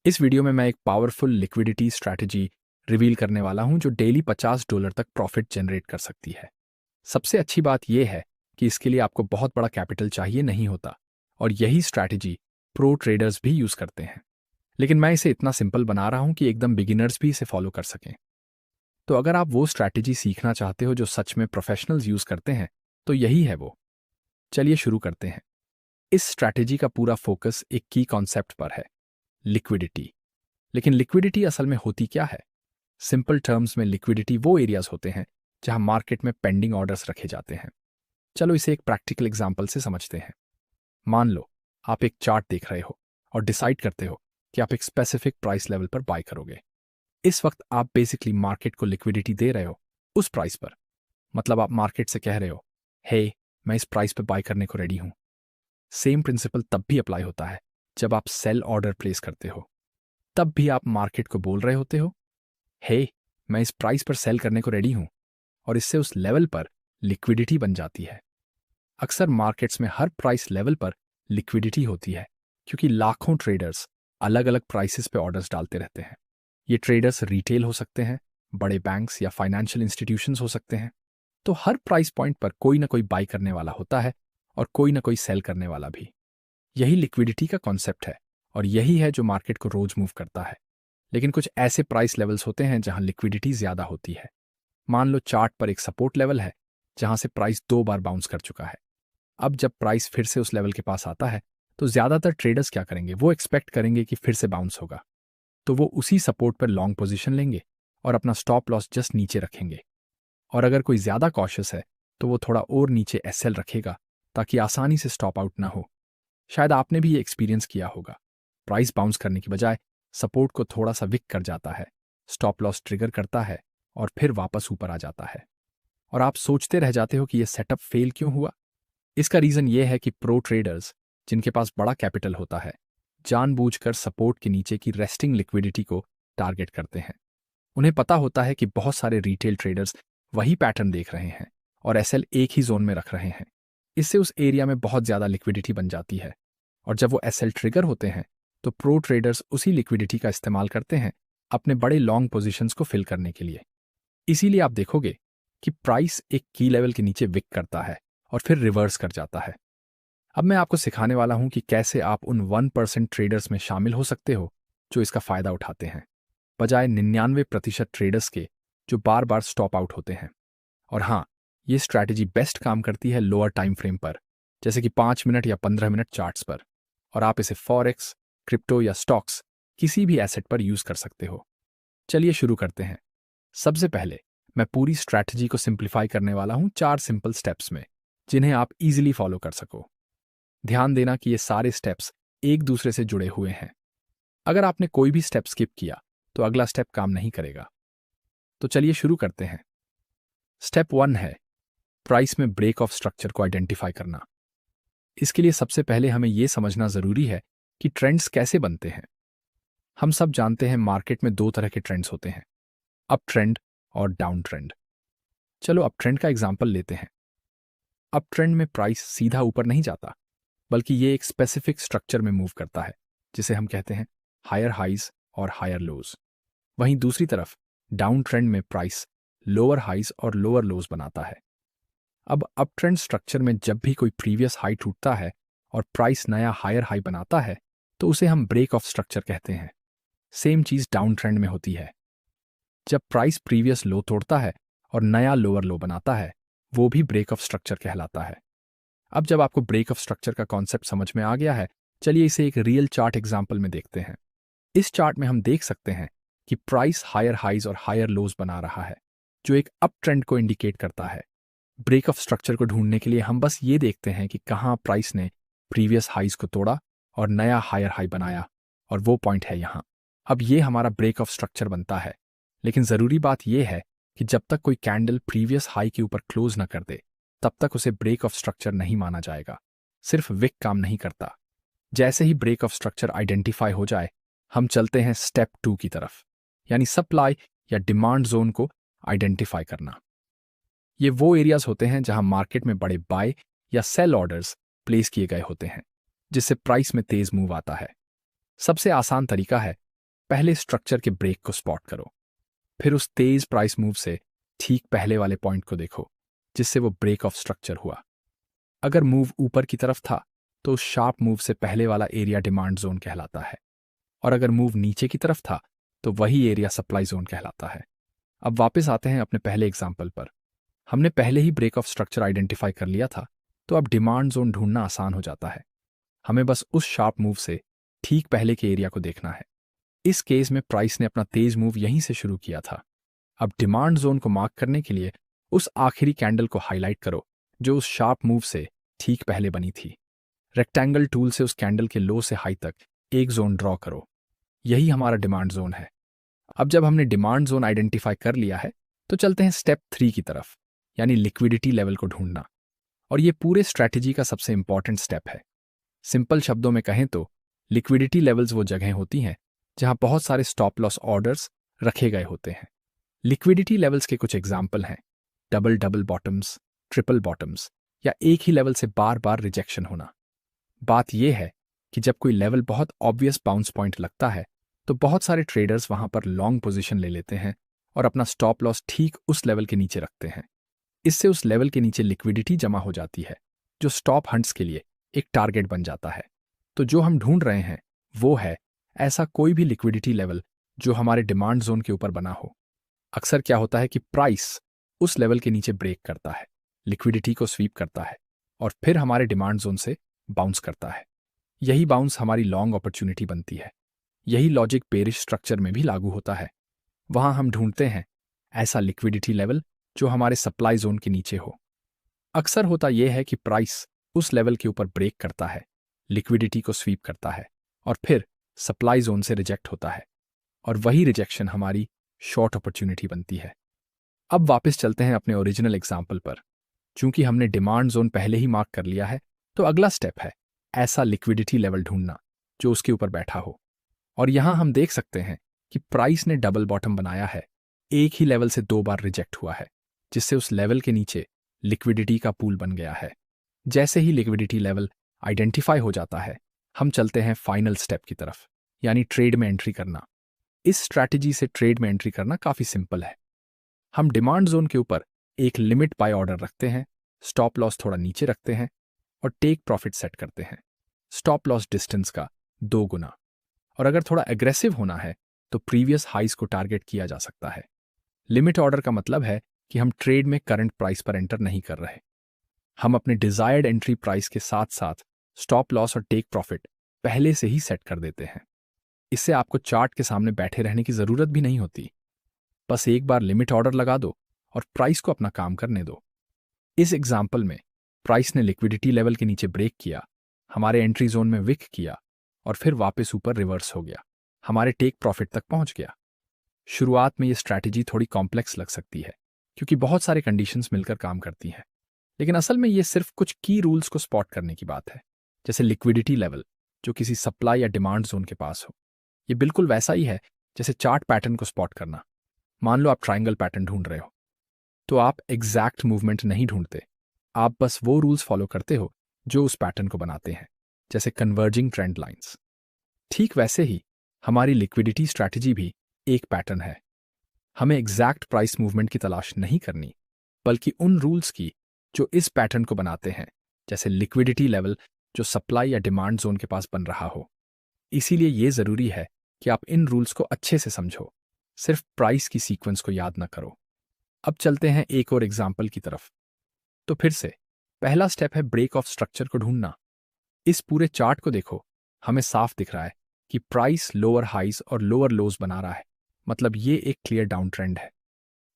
इस वीडियो में मैं एक पावरफुल लिक्विडिटी स्ट्रैटेजी रिवील करने वाला हूं जो डेली $50 तक प्रॉफिट जनरेट कर सकती है। सबसे अच्छी बात यह है कि इसके लिए आपको बहुत बड़ा कैपिटल चाहिए नहीं होता और यही स्ट्रैटेजी प्रो ट्रेडर्स भी यूज करते हैं। लेकिन मैं इसे इतना सिंपल बना रहा हूं कि एकदम बिगिनर्स भी इसे फॉलो कर सकें। तो अगर आप वो स्ट्रैटेजी सीखना चाहते हो जो सच में प्रोफेशनल्स यूज करते हैं तो यही है वो। चलिए शुरू करते हैं। इस स्ट्रैटेजी का पूरा फोकस एक की कॉन्सेप्ट पर है, लिक्विडिटी। लेकिन लिक्विडिटी असल में होती क्या है? सिंपल टर्म्स में लिक्विडिटी वो एरियाज होते हैं जहां मार्केट में पेंडिंग ऑर्डर्स रखे जाते हैं। चलो इसे एक प्रैक्टिकल एग्जांपल से समझते हैं। मान लो आप एक चार्ट देख रहे हो और डिसाइड करते हो कि आप एक स्पेसिफिक प्राइस लेवल पर बाय करोगे। इस वक्त आप बेसिकली मार्केट को लिक्विडिटी दे रहे हो उस प्राइस पर। मतलब आप मार्केट से कह रहे हो, हे मैं इस प्राइस पर बाय करने को रेडी हूं। सेम प्रिंसिपल तब भी अप्लाई होता है जब आप सेल ऑर्डर प्लेस करते हो। तब भी आप मार्केट को बोल रहे होते हो, हे मैं इस प्राइस पर सेल करने को रेडी हूं, और इससे उस लेवल पर लिक्विडिटी बन जाती है। अक्सर मार्केट्स में हर प्राइस लेवल पर लिक्विडिटी होती है क्योंकि लाखों ट्रेडर्स अलग अलग प्राइसेस पे ऑर्डर्स डालते रहते हैं। ये ट्रेडर्स रिटेल हो सकते हैं, बड़े बैंक्स या फाइनेंशियल इंस्टीट्यूशंस हो सकते हैं। तो हर प्राइस पॉइंट पर कोई ना कोई बाई करने वाला होता है और कोई ना कोई सेल करने वाला भी। यही लिक्विडिटी का कॉन्सेप्ट है और यही है जो मार्केट को रोज मूव करता है। लेकिन कुछ ऐसे प्राइस लेवल्स होते हैं जहां लिक्विडिटी ज्यादा होती है। मान लो चार्ट पर एक सपोर्ट लेवल है जहां से प्राइस 2 बार बाउंस कर चुका है। अब जब प्राइस फिर से उस लेवल के पास आता है तो ज्यादातर ट्रेडर्स क्या करेंगे, वो एक्सपेक्ट करेंगे कि फिर से बाउंस होगा, तो वो उसी सपोर्ट पर लॉन्ग पोजीशन लेंगे और अपना स्टॉप लॉस जस्ट नीचे रखेंगे। और अगर कोई ज्यादा कॉशियस है तो वो थोड़ा और नीचे एसएल रखेगा ताकि आसानी से स्टॉप आउट ना हो। शायद आपने भी ये एक्सपीरियंस किया होगा। प्राइस बाउंस करने की बजाय सपोर्ट को थोड़ा सा विक कर जाता है, स्टॉप लॉस ट्रिगर करता है और फिर वापस ऊपर आ जाता है। और आप सोचते रह जाते हो कि ये सेटअप फेल क्यों हुआ। इसका रीजन ये है कि प्रो ट्रेडर्स जिनके पास बड़ा कैपिटल होता है जानबूझकर सपोर्ट के नीचे की रेस्टिंग लिक्विडिटी को टारगेट करते हैं। उन्हें पता होता है कि बहुत सारे रिटेल ट्रेडर्स वही पैटर्न देख रहे हैं और एसएल एक ही जोन में रख रहे हैं। इससे उस एरिया में बहुत ज्यादा लिक्विडिटी बन जाती है और जब वो एसएल ट्रिगर होते हैं तो प्रो ट्रेडर्स उसी लिक्विडिटी का इस्तेमाल करते हैं अपने बड़े लॉन्ग पोजीशंस को फिल करने के लिए। इसीलिए आप देखोगे कि प्राइस एक की लेवल के नीचे विक करता है और फिर रिवर्स कर जाता है। अब मैं आपको सिखाने वाला हूं कि कैसे आप उन 1% ट्रेडर्स में शामिल हो सकते हो जो इसका फायदा उठाते हैं, बजाय 99% ट्रेडर्स के जो बार बार स्टॉप आउट होते हैं। और हाँ, ये स्ट्रैटेजी बेस्ट काम करती है लोअर टाइम फ्रेम पर, जैसे कि 5 मिनट या 15 मिनट चार्ट्स पर। और आप इसे फॉरेक्स, क्रिप्टो या स्टॉक्स किसी भी एसेट पर यूज कर सकते हो। चलिए शुरू करते हैं। सबसे पहले मैं पूरी स्ट्रैटेजी को सिंप्लीफाई करने वाला हूं 4 सिंपल स्टेप्स में, जिन्हें आप इजीली फॉलो कर सको। ध्यान देना कि ये सारे स्टेप्स एक दूसरे से जुड़े हुए हैं। अगर आपने कोई भी स्टेप स्किप किया तो अगला स्टेप काम नहीं करेगा। तो चलिए शुरू करते हैं। स्टेप 1 है प्राइस में ब्रेक ऑफ स्ट्रक्चर को आइडेंटिफाई करना। इसके लिए सबसे पहले हमें यह समझना जरूरी है कि ट्रेंड्स कैसे बनते हैं। हम सब जानते हैं मार्केट में 2 तरह के ट्रेंड्स होते हैं, अप ट्रेंड और डाउन ट्रेंड। चलो अप ट्रेंड का एग्जांपल लेते हैं। अप ट्रेंड में प्राइस सीधा ऊपर नहीं जाता, बल्कि ये एक स्पेसिफिक स्ट्रक्चर में मूव करता है जिसे हम कहते हैं हायर हाइज और हायर लोज। वहीं दूसरी तरफ डाउन ट्रेंड में प्राइस लोअर हाइज और लोअर लोज बनाता है। अब अप ट्रेंड स्ट्रक्चर में जब भी कोई प्रीवियस हाई टूटता है और प्राइस नया हायर हाई बनाता है तो उसे हम ब्रेक ऑफ स्ट्रक्चर कहते हैं। सेम चीज डाउन ट्रेंड में होती है। जब प्राइस प्रीवियस लो तोड़ता है और नया लोअर लो बनाता है, वो भी ब्रेक ऑफ स्ट्रक्चर कहलाता है। अब जब आपको ब्रेक ऑफ स्ट्रक्चर का कॉन्सेप्ट समझ में आ गया है, चलिए इसे एक रियल चार्ट एग्जाम्पल में देखते हैं। इस चार्ट में हम देख सकते हैं कि प्राइस हायर हाइज और हायर लोज बना रहा है, जो एक अप ट्रेंड को इंडिकेट करता है। ब्रेक ऑफ स्ट्रक्चर को ढूंढने के लिए हम बस ये देखते हैं कि कहाँ प्राइस ने प्रीवियस हाइज को तोड़ा और नया हायर हाई बनाया, और वो पॉइंट है यहाँ। अब ये हमारा ब्रेक ऑफ स्ट्रक्चर बनता है। लेकिन जरूरी बात यह है कि जब तक कोई कैंडल प्रीवियस हाई के ऊपर क्लोज न कर दे तब तक उसे ब्रेक ऑफ स्ट्रक्चर नहीं माना जाएगा। सिर्फ विक काम नहीं करता। जैसे ही ब्रेक ऑफ स्ट्रक्चर आइडेंटिफाई हो जाए, हम चलते हैं स्टेप 2 की तरफ, यानी सप्लाई या डिमांड जोन को आइडेंटिफाई करना। ये वो एरियाज होते हैं जहां मार्केट में बड़े बाय या सेल ऑर्डर्स प्लेस किए गए होते हैं, जिससे प्राइस में तेज मूव आता है। सबसे आसान तरीका है पहले स्ट्रक्चर के ब्रेक को स्पॉट करो, फिर उस तेज प्राइस मूव से ठीक पहले वाले पॉइंट को देखो जिससे वो ब्रेक ऑफ स्ट्रक्चर हुआ। अगर मूव ऊपर की तरफ था तो उस शार्प मूव से पहले वाला एरिया डिमांड जोन कहलाता है, और अगर मूव नीचे की तरफ था तो वही एरिया सप्लाई जोन कहलाता है। अब वापस आते हैं अपने पहले एग्जाम्पल पर। हमने पहले ही ब्रेक ऑफ स्ट्रक्चर आइडेंटिफाई कर लिया था, तो अब डिमांड जोन ढूंढना आसान हो जाता है। हमें बस उस शार्प मूव से ठीक पहले के एरिया को देखना है। इस केस में प्राइस ने अपना तेज मूव यहीं से शुरू किया था। अब डिमांड जोन को मार्क करने के लिए उस आखिरी कैंडल को हाईलाइट करो जो उस शार्प मूव से ठीक पहले बनी थी। रेक्टेंगल टूल से उस कैंडल के लो से हाई तक एक जोन ड्रॉ करो। यही हमारा डिमांड जोन है। अब जब हमने डिमांड जोन आइडेंटिफाई कर लिया है तो चलते हैं स्टेप 3 की तरफ, यानी लिक्विडिटी लेवल को ढूंढना। और ये पूरे स्ट्रैटेजी का सबसे इंपॉर्टेंट स्टेप है। सिंपल शब्दों में कहें तो लिक्विडिटी लेवल्स वो जगह होती हैं जहां बहुत सारे स्टॉप लॉस ऑर्डर्स रखे गए होते हैं। लिक्विडिटी लेवल्स के कुछ एग्जाम्पल हैं double double bottoms, triple bottoms, या एक ही लेवल से बार बार रिजेक्शन होना। बात यह है कि जब कोई लेवल बहुत ऑब्वियस बाउंस पॉइंट लगता है तो बहुत सारे ट्रेडर्स वहां पर लॉन्ग पोजीशन ले लेते हैं और अपना स्टॉप लॉस ठीक उस लेवल के नीचे रखते हैं। इससे उस लेवल के नीचे लिक्विडिटी जमा हो जाती है जो स्टॉप हंट्स के लिए एक टारगेट बन जाता है। तो जो हम ढूंढ रहे हैं वो है ऐसा कोई भी लिक्विडिटी लेवल जो हमारे डिमांड जोन के ऊपर बना हो। अक्सर क्या होता है कि प्राइस उस लेवल के नीचे ब्रेक करता है, लिक्विडिटी को स्वीप करता है और फिर हमारे डिमांड जोन से बाउंस करता है। यही बाउंस हमारी लॉन्ग अपॉर्चुनिटी बनती है। यही लॉजिक बेरिश स्ट्रक्चर में भी लागू होता है। वहां हम ढूंढते हैं ऐसा लिक्विडिटी लेवल जो हमारे सप्लाई जोन के नीचे हो। अक्सर होता यह है कि प्राइस उस लेवल के ऊपर ब्रेक करता है, लिक्विडिटी को स्वीप करता है और फिर सप्लाई जोन से रिजेक्ट होता है, और वही रिजेक्शन हमारी शॉर्ट अपॉर्चुनिटी बनती है। अब वापस चलते हैं अपने ओरिजिनल एग्जाम्पल पर। चूंकि हमने डिमांड जोन पहले ही मार्क कर लिया है तो अगला स्टेप है ऐसा लिक्विडिटी लेवल ढूंढना जो उसके ऊपर बैठा हो। और यहां हम देख सकते हैं कि प्राइस ने डबल बॉटम बनाया है, एक ही लेवल से 2 बार रिजेक्ट हुआ है, जिससे उस लेवल के नीचे लिक्विडिटी का पूल बन गया है। जैसे ही लिक्विडिटी लेवल आइडेंटिफाई हो जाता है हम चलते हैं फाइनल स्टेप की तरफ, यानी ट्रेड में एंट्री करना। इस स्ट्रैटेजी से ट्रेड में एंट्री करना काफी सिंपल है। हम डिमांड जोन के ऊपर एक लिमिट बाय ऑर्डर रखते हैं, स्टॉप लॉस थोड़ा नीचे रखते हैं और टेक प्रॉफिट सेट करते हैं स्टॉप लॉस डिस्टेंस का 2 गुना। और अगर थोड़ा एग्रेसिव होना है तो प्रीवियस हाइज को टारगेट किया जा सकता है। लिमिट ऑर्डर का मतलब है कि हम ट्रेड में करंट प्राइस पर एंटर नहीं कर रहे। हम अपने डिजायर्ड एंट्री प्राइस के साथ साथ स्टॉप लॉस और टेक प्रॉफिट पहले से ही सेट कर देते हैं। इससे आपको चार्ट के सामने बैठे रहने की जरूरत भी नहीं होती। बस एक बार लिमिट ऑर्डर लगा दो और प्राइस को अपना काम करने दो। इस एग्जाम्पल में प्राइस ने लिक्विडिटी लेवल के नीचे ब्रेक किया, हमारे एंट्री जोन में विक किया और फिर वापस ऊपर रिवर्स हो गया, हमारे टेक प्रॉफिट तक पहुंच गया। शुरुआत में ये स्ट्रैटेजी थोड़ी कॉम्प्लेक्स लग सकती है क्योंकि बहुत सारे कंडीशंस मिलकर काम करती हैं, लेकिन असल में ये सिर्फ कुछ की रूल्स को स्पॉट करने की बात है। जैसे लिक्विडिटी लेवल जो किसी सप्लाई या डिमांड जोन के पास हो, ये बिल्कुल वैसा ही है जैसे चार्ट पैटर्न को स्पॉट करना। मान लो आप ट्राइंगल पैटर्न ढूंढ रहे हो तो आप एग्जैक्ट मूवमेंट नहीं ढूंढते, आप बस वो रूल्स फॉलो करते हो जो उस पैटर्न को बनाते हैं, जैसे कन्वर्जिंग ट्रेंड लाइंस। ठीक वैसे ही हमारी लिक्विडिटी स्ट्रैटेजी भी एक पैटर्न है। हमें एग्जैक्ट प्राइस मूवमेंट की तलाश नहीं करनी, बल्कि उन रूल्स की जो इस पैटर्न को बनाते हैं, जैसे लिक्विडिटी लेवल जो सप्लाई या डिमांड जोन के पास बन रहा हो। इसीलिए यह जरूरी है कि आप इन रूल्स को अच्छे से समझो, सिर्फ प्राइस की सीक्वेंस को याद न करो। अब चलते हैं एक और एग्जाम्पल की तरफ। तो फिर से पहला स्टेप है ब्रेक ऑफ स्ट्रक्चर को ढूंढना। इस पूरे चार्ट को देखो, हमें साफ दिख रहा है कि प्राइस लोअर हाइज और लोअर लोज बना रहा है, मतलब ये एक क्लियर डाउन ट्रेंड है।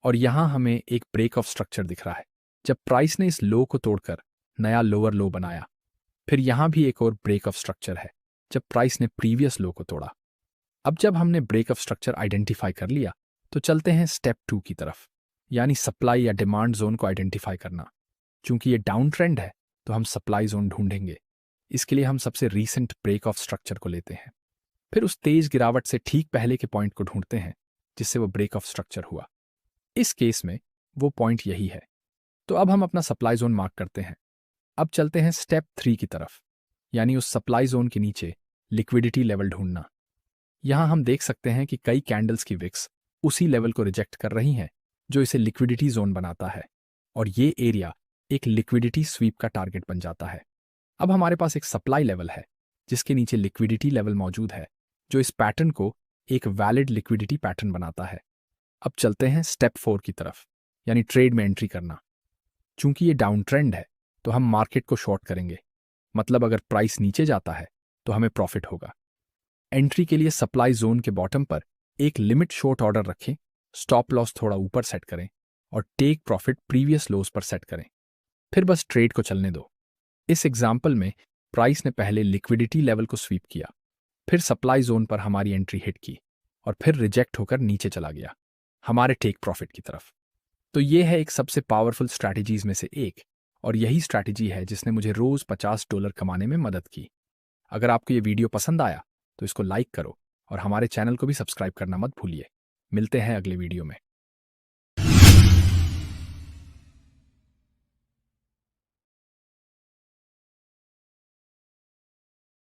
और यहां हमें एक ब्रेक ऑफ स्ट्रक्चर दिख रहा है जब प्राइस ने इस लो को तोड़कर नया लोअर लो बनाया। फिर यहां भी एक और ब्रेक ऑफ स्ट्रक्चर है जब प्राइस ने प्रीवियस लो को तोड़ा। अब जब हमने ब्रेक ऑफ स्ट्रक्चर आइडेंटिफाई कर लिया तो चलते हैं स्टेप 2 की तरफ, यानी सप्लाई या डिमांड जोन को आइडेंटिफाई करना। चूंकि ये डाउन ट्रेंड है तो हम सप्लाई जोन ढूंढेंगे। इसके लिए हम सबसे रीसेंट ब्रेक ऑफ स्ट्रक्चर को लेते हैं, फिर उस तेज गिरावट से ठीक पहले के पॉइंट को ढूंढते हैं जिससे वो ब्रेक ऑफ स्ट्रक्चर हुआ। इस केस में वो पॉइंट यही है। तो अब हम अपना सप्लाई जोन मार्क करते हैं। अब चलते हैं स्टेप 3 की तरफ, यानी उस सप्लाई जोन के नीचे लिक्विडिटी लेवल ढूंढना। यहाँ हम देख सकते हैं कि कई कैंडल्स की विक्स उसी लेवल को रिजेक्ट कर रही हैं जो इसे लिक्विडिटी जोन बनाता है, और ये एरिया एक लिक्विडिटी स्वीप का टारगेट बन जाता है। अब हमारे पास एक सप्लाई लेवल है जिसके नीचे लिक्विडिटी लेवल मौजूद है, जो इस पैटर्न को एक वैलिड लिक्विडिटी पैटर्न बनाता है। अब चलते हैं स्टेप 4 की तरफ, यानी ट्रेड में एंट्री करना। चूंकि ये डाउन ट्रेंड है तो हम मार्केट को शॉर्ट करेंगे, मतलब अगर प्राइस नीचे जाता है तो हमें प्रॉफिट होगा। एंट्री के लिए सप्लाई जोन के बॉटम पर एक लिमिट शॉर्ट ऑर्डर रखें, स्टॉप लॉस थोड़ा ऊपर सेट करें और टेक प्रॉफिट प्रीवियस लोस पर सेट करें। फिर बस ट्रेड को चलने दो। इस एग्जाम्पल में प्राइस ने पहले लिक्विडिटी लेवल को स्वीप किया, फिर सप्लाई जोन पर हमारी एंट्री हिट की और फिर रिजेक्ट होकर नीचे चला गया हमारे टेक प्रॉफिट की तरफ। तो ये है एक सबसे पावरफुल स्ट्रैटेजीज में से एक, और यही स्ट्रैटेजी है जिसने मुझे रोज $50 कमाने में मदद की। अगर आपको ये वीडियो पसंद आया तो इसको लाइक करो और हमारे चैनल को भी सब्सक्राइब करना मत भूलिए। मिलते हैं अगले वीडियो में।